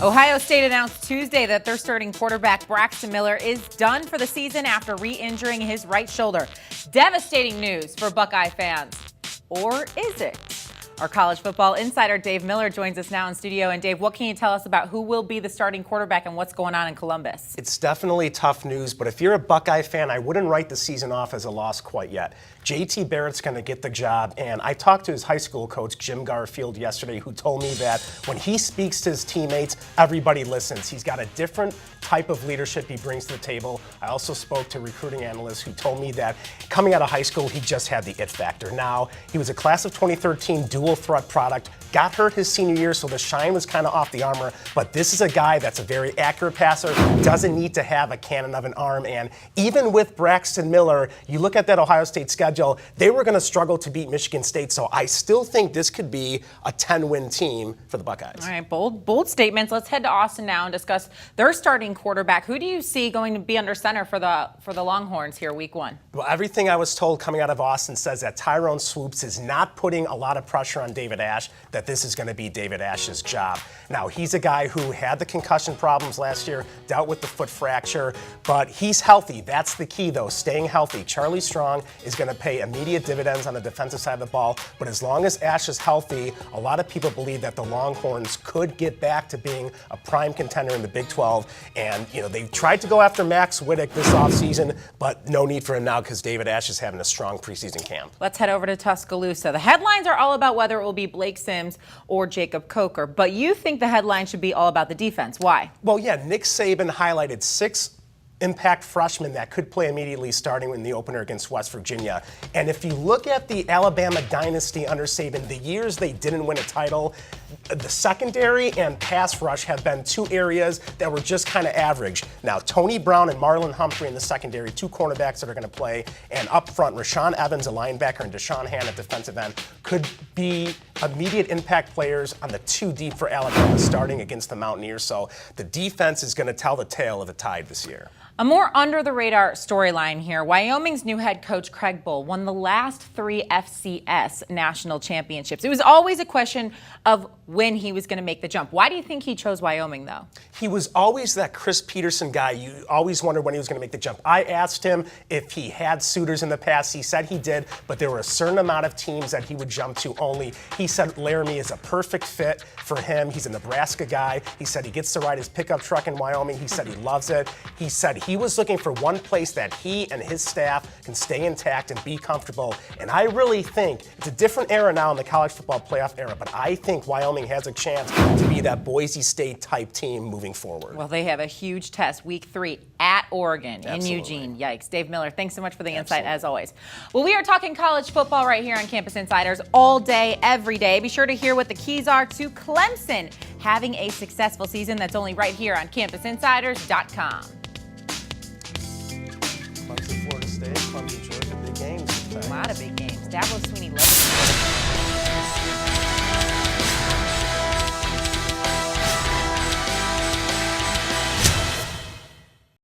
Ohio State announced Tuesday that their starting quarterback Braxton Miller is done for the season after re-injuring his right shoulder. Devastating news for Buckeye fans. Or is it? Our college football insider Dave Miller joins us now in studio. And Dave, what can you tell us about who will be the starting quarterback and what's going on in Columbus? It's definitely tough news, but if you're a Buckeye fan, I wouldn't write the season off as a loss quite yet. JT Barrett's going to get the job, and I talked to his high school coach, Jim Garfield, yesterday, who told me that when he speaks to his teammates, everybody listens. He's got a different type of leadership he brings to the table. I also spoke to recruiting analysts who told me that coming out of high school, he just had the it factor. Now, he was a class of 2013 dual threat product, got hurt his senior year, so the shine was kind of off the armor, but this is a guy that's a very accurate passer, doesn't need to have a cannon of an arm, and even with Braxton Miller, you look at that Ohio State schedule, they were going to struggle to beat Michigan State, so I still think this could be a 10-win team for the Buckeyes. All right, bold statements. Let's head to Austin now and discuss their starting quarterback. Who do you see going to be under center for the Longhorns here week one? Well, everything I was told coming out of Austin says that Tyrone Swoops is not putting a lot of pressure on David Ash, that this is going to be David Ash's job. Now, he's a guy who had the concussion problems last year, dealt with the foot fracture, but he's healthy. That's the key, though, staying healthy. Charlie Strong is going to pay immediate dividends on the defensive side of the ball, but as long as Ash is healthy, a lot of people believe that the Longhorns could get back to being a prime contender in the Big 12, and they tried to go after Max Wittick this offseason, but no need for him now because David Ash is having a strong preseason camp. Let's head over to Tuscaloosa. The headlines are all about whether it will be Blake Sims or Jacob Coker, but you think the headline should be all about the defense. Why? Well, yeah, Nick Saban highlighted 6 impact freshmen that could play immediately starting in the opener against West Virginia. And if you look at the Alabama dynasty under Saban, the years they didn't win a title, the secondary and pass rush have been 2 areas that were just kind of average. Now, Tony Brown and Marlon Humphrey in the secondary, 2 cornerbacks that are going to play, and up front, Rashawn Evans, a linebacker, and Deshaun Hand at defensive end, could be immediate impact players on the 2 deep for Alabama starting against the Mountaineers. So the defense is going to tell the tale of the Tide this year. A more under-the-radar storyline here. Wyoming's new head coach, Craig Bull, won the last 3 FCS national championships. It was always a question of when he was going to make the jump. Why do you think he chose Wyoming, though? He was always that Chris Peterson guy. You always wondered when he was going to make the jump. I asked him if he had suitors in the past. He said he did, but there were a certain amount of teams that he would jump to only. He said Laramie is a perfect fit for him. He's a Nebraska guy. He said he gets to ride his pickup truck in Wyoming. He said he loves it. He said he was looking for one place that he and his staff can stay intact and be comfortable. And I really think it's a different era now in the college football playoff era, but I think Wyoming has a chance to be that Boise State type team moving forward. Well, they have a huge test week 3 at Oregon Absolutely. in Eugene. Yikes. Dave Miller, thanks so much for the insight as always. Well, we are talking college football right here on Campus Insiders all day, every day. Be sure to hear what the keys are to Clemson having a successful season. That's only right here on CampusInsiders.com. Clemson, Florida State, Clemson, Georgia, big games. A lot of big games. Dabo Swinney loves it.